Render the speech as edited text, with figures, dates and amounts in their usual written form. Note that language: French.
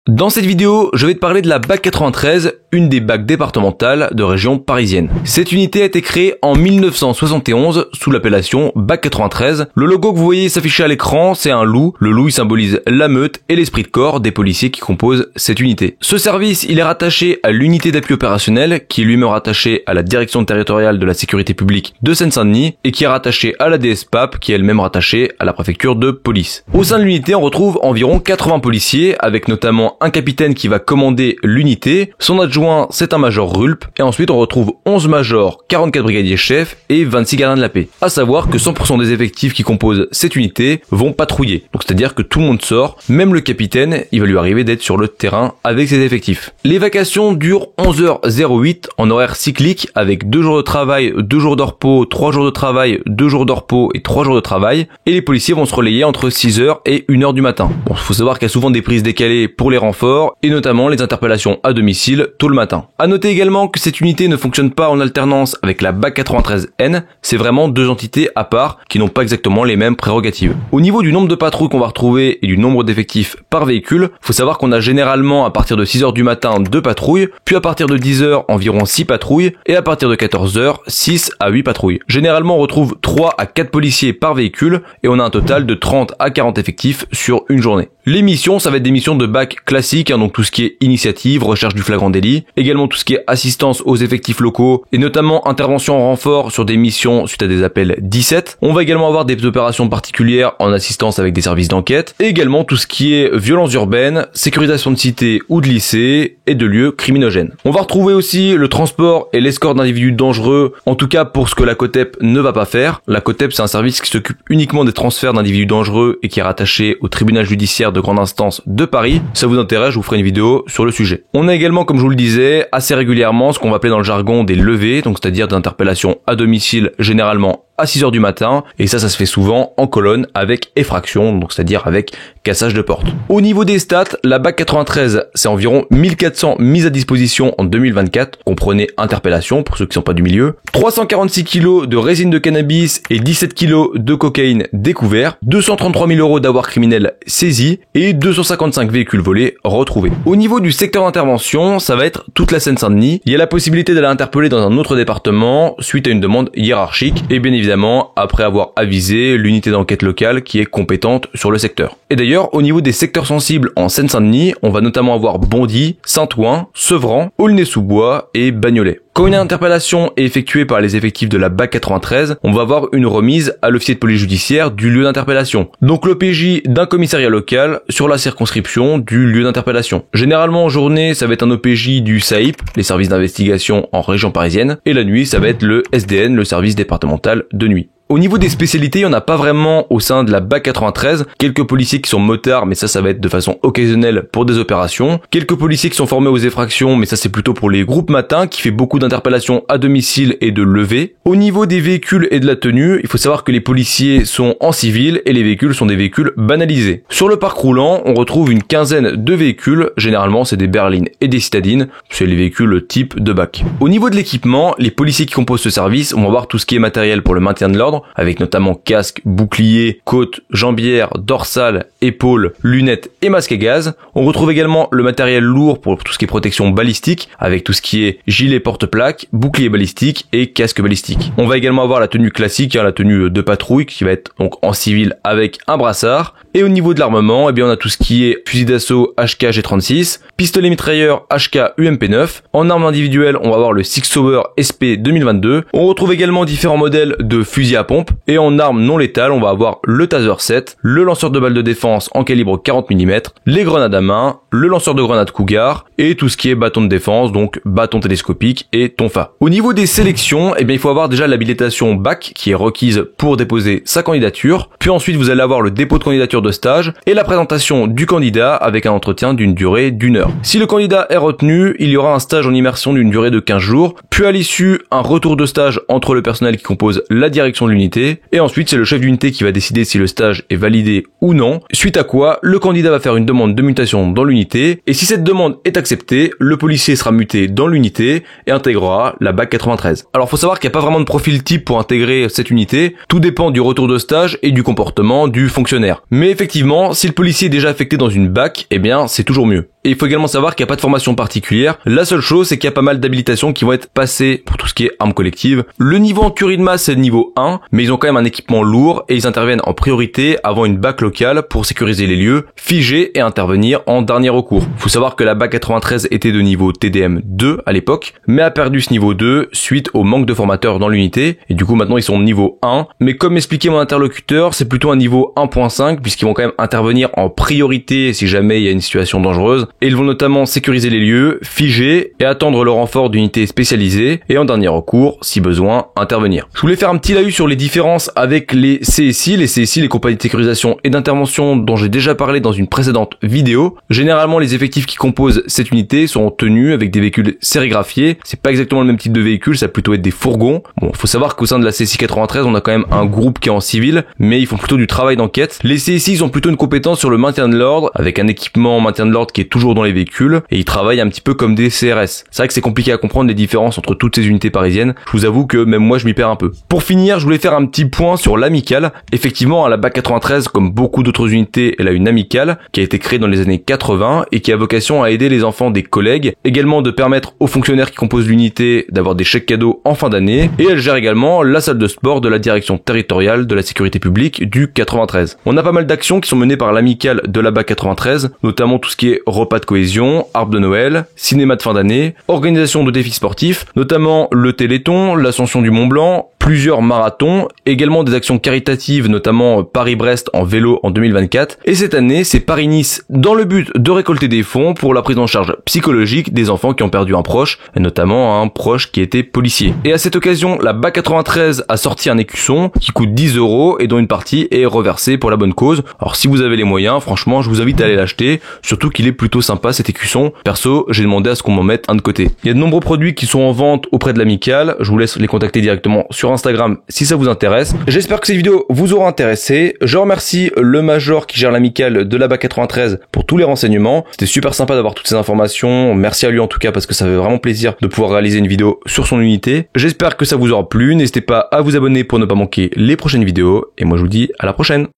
Dans cette vidéo, je vais te parler de la BAC 93, une des BAC départementales de région parisienne. Cette unité a été créée en 1971 sous l'appellation BAC 93. Le logo que vous voyez s'afficher à l'écran, c'est un loup. Le loup, il symbolise la meute et l'esprit de corps des policiers qui composent cette unité. Ce service, il est rattaché à l'unité d'appui opérationnel, qui est lui-même rattaché à la direction territoriale de la sécurité publique de Seine-Saint-Denis et qui est rattaché à la DSPAP, qui est elle-même rattachée à la préfecture de police. Au sein de l'unité, on retrouve environ 80 policiers, avec notamment un capitaine qui va commander l'unité, son adjoint c'est un major Rulp, et ensuite on retrouve 11 majors, 44 brigadiers chefs et 26 gardiens de la paix. À savoir que 100% des effectifs qui composent cette unité vont patrouiller. Donc c'est-à-dire que tout le monde sort, même le capitaine, il va lui arriver d'être sur le terrain avec ses effectifs. Les vacations durent 11h08 en horaire cyclique avec 2 jours de travail, 2 jours de repos, 3 jours de travail, 2 jours de repos et 3 jours de travail, et les policiers vont se relayer entre 6h et 1h du matin. Bon, il faut savoir qu'il y a souvent des prises décalées pour les renforts et notamment les interpellations à domicile tôt le matin. À noter également que cette unité ne fonctionne pas en alternance avec la BAC 93N, c'est vraiment deux entités à part qui n'ont pas exactement les mêmes prérogatives. Au niveau du nombre de patrouilles qu'on va retrouver et du nombre d'effectifs par véhicule, faut savoir qu'on a généralement à partir de 6h du matin 2 patrouilles, puis à partir de 10h environ 6 patrouilles et à partir de 14h 6 à 8 patrouilles. Généralement on retrouve 3 à 4 policiers par véhicule et on a un total de 30 à 40 effectifs sur une journée. Les missions, ça va être des missions de BAC classiques, donc tout ce qui est initiative, recherche du flagrant délit, également tout ce qui est assistance aux effectifs locaux et notamment intervention en renfort sur des missions suite à des appels 17. On va également avoir des opérations particulières en assistance avec des services d'enquête et également tout ce qui est violence urbaine, sécurisation de cités ou de lycées et de lieux criminogènes. On va retrouver aussi le transport et l'escorte d'individus dangereux, en tout cas pour ce que la COTEP ne va pas faire. La COTEP, c'est un service qui s'occupe uniquement des transferts d'individus dangereux et qui est rattaché au tribunal judiciaire de grande instance de Paris. Si ça vous intéresse, je vous ferai une vidéo sur le sujet. On a également, comme je vous le disais, assez régulièrement ce qu'on va appeler dans le jargon des levées, donc c'est-à-dire des interpellations à domicile généralement à 6h du matin, et ça se fait souvent en colonne avec effraction, donc c'est-à-dire avec cassage de porte. Au niveau des stats, la BAC 93, c'est environ 1400 mises à disposition en 2024, comprenez interpellation pour ceux qui sont pas du milieu, 346 kg de résine de cannabis et 17 kg de cocaïne découverts, 233 000 € d'avoirs criminels saisis et 255 véhicules volés retrouvés. Au niveau du secteur d'intervention, ça va être toute la Seine-Saint-Denis. Il y a la possibilité d'aller interpeller dans un autre département suite à une demande hiérarchique et bien évidemment après avoir avisé l'unité d'enquête locale qui est compétente sur le secteur. Et d'ailleurs, au niveau des secteurs sensibles en Seine-Saint-Denis, on va notamment avoir Bondy, Saint-Ouen, Sevran, Aulnay-sous-Bois et Bagnolet. Quand une interpellation est effectuée par les effectifs de la BAC 93, on va avoir une remise à l'officier de police judiciaire du lieu d'interpellation. Donc l'OPJ d'un commissariat local sur la circonscription du lieu d'interpellation. Généralement en journée, ça va être un OPJ du SAIP, les services d'investigation en région parisienne, et la nuit, ça va être le SDN, le service départemental de nuit. Au niveau des spécialités, il n'y en a pas vraiment au sein de la BAC 93. Quelques policiers qui sont motards, mais ça va être de façon occasionnelle pour des opérations. Quelques policiers qui sont formés aux effractions, mais ça c'est plutôt pour les groupes matins, qui fait beaucoup d'interpellations à domicile et de levées. Au niveau des véhicules et de la tenue, il faut savoir que les policiers sont en civil et les véhicules sont des véhicules banalisés. Sur le parc roulant, on retrouve une quinzaine de véhicules. Généralement, c'est des berlines et des citadines. C'est les véhicules type de BAC. Au niveau de l'équipement, les policiers qui composent ce service, on va voir tout ce qui est matériel pour le maintien de l'ordre, avec notamment casque, bouclier, côte, jambière, dorsale, épaules, lunettes et masque à gaz. On retrouve également le matériel lourd pour tout ce qui est protection balistique, avec tout ce qui est gilet porte-plaque, bouclier balistique et casque balistique. On va également avoir la tenue classique, la tenue de patrouille, qui va être donc en civil avec un brassard. Et au niveau de l'armement, on a tout ce qui est fusil d'assaut HK G36, pistolet mitrailleur HK UMP9. En armes individuelles, on va avoir le Six Sauer SP 2022. On retrouve également différents modèles de fusils à pompe. Et en armes non létales, on va avoir le Taser 7, le lanceur de balles de défense en calibre 40 mm, les grenades à main, le lanceur de grenades Cougar et tout ce qui est bâton de défense, donc bâton télescopique et tonfa. Au niveau des sélections, il faut avoir déjà l'habilitation BAC qui est requise pour déposer sa candidature. Puis ensuite, vous allez avoir le dépôt de candidature de stage et la présentation du candidat avec un entretien d'une durée d'1 heure. Si le candidat est retenu, il y aura un stage en immersion d'une durée de 15 jours, puis à l'issue, un retour de stage entre le personnel qui compose la direction de l'unité, et ensuite c'est le chef d'unité qui va décider si le stage est validé ou non, suite à quoi le candidat va faire une demande de mutation dans l'unité, et si cette demande est acceptée, le policier sera muté dans l'unité et intégrera la BAC 93. Alors faut savoir qu'il n'y a pas vraiment de profil type pour intégrer cette unité, tout dépend du retour de stage et du comportement du fonctionnaire. Mais effectivement, si le policier est déjà affecté dans une BAC, c'est toujours mieux. Et il faut également savoir qu'il n'y a pas de formation particulière. La seule chose, c'est qu'il y a pas mal d'habilitations qui vont être passées pour tout ce qui est armes collectives. Le niveau en curie de masse, c'est le niveau 1, mais ils ont quand même un équipement lourd et ils interviennent en priorité avant une BAC locale pour sécuriser les lieux, figer et intervenir en dernier recours. Faut savoir que la BAC 93 était de niveau TDM 2 à l'époque, mais a perdu ce niveau 2 suite au manque de formateurs dans l'unité, et du coup maintenant ils sont niveau 1, mais comme m'expliquait mon interlocuteur, c'est plutôt un niveau 1.5 puisqu'ils vont quand même intervenir en priorité si jamais il y a une situation dangereuse, et ils vont notamment sécuriser les lieux, figer et attendre le renfort d'unités spécialisées, et en dernier recours, si besoin, intervenir. Je voulais faire un petit laïus sur les différences avec les CSI, les compagnies de sécurisation et d'intervention dont j'ai déjà parlé dans une précédente vidéo. Généralement, les effectifs qui composent cette unité sont tenus avec des véhicules sérigraphiés. C'est pas exactement le même type de véhicule, ça va plutôt être des fourgons. Bon, faut savoir qu'au sein de la CSI 93, on a quand même un groupe qui est en civil, mais ils font plutôt du travail d'enquête. Les CSI, ils ont plutôt une compétence sur le maintien de l'ordre, avec un équipement maintien de l'ordre qui est toujours dans les véhicules, et ils travaillent un petit peu comme des CRS. C'est vrai que c'est compliqué à comprendre les différences entre toutes ces unités parisiennes. Je vous avoue que même moi, je m'y perds un peu. Pour finir, je voulais faire un petit point sur l'amicale. Effectivement, à la BAC 93, comme beaucoup d'autres unités, elle a une amicale qui a été créée dans les années 80 et qui a vocation à aider les enfants des collègues, également de permettre aux fonctionnaires qui composent l'unité d'avoir des chèques cadeaux en fin d'année, et elle gère également la salle de sport de la direction territoriale de la sécurité publique du 93. On a pas mal d'actions qui sont menées par l'amicale de la BAC 93, notamment tout ce qui est repas de cohésion, arbre de Noël, cinéma de fin d'année, organisation de défis sportifs, notamment le Téléthon, l'ascension du Mont Blanc, plusieurs marathons, également des actions caritatives, notamment Paris-Brest en vélo en 2024, et cette année c'est Paris-Nice dans le but de récolter des fonds pour la prise en charge psychologique des enfants qui ont perdu un proche, et notamment un proche qui était policier. Et à cette occasion, la BAC 93 a sorti un écusson qui coûte 10 € et dont une partie est reversée pour la bonne cause. Alors si vous avez les moyens, franchement je vous invite à aller l'acheter, surtout qu'il est plutôt sympa cet écusson. Perso, j'ai demandé à ce qu'on m'en mette un de côté. Il y a de nombreux produits qui sont en vente auprès de l'amicale, je vous laisse les contacter directement sur Instagram si ça vous intéresse. J'espère que cette vidéo vous aura intéressé. Je remercie le major qui gère l'amicale de la BAC 93 pour tous les renseignements. C'était super sympa d'avoir toutes ces informations. Merci à lui en tout cas parce que ça fait vraiment plaisir de pouvoir réaliser une vidéo sur son unité. J'espère que ça vous aura plu. N'hésitez pas à vous abonner pour ne pas manquer les prochaines vidéos. Et moi je vous dis à la prochaine.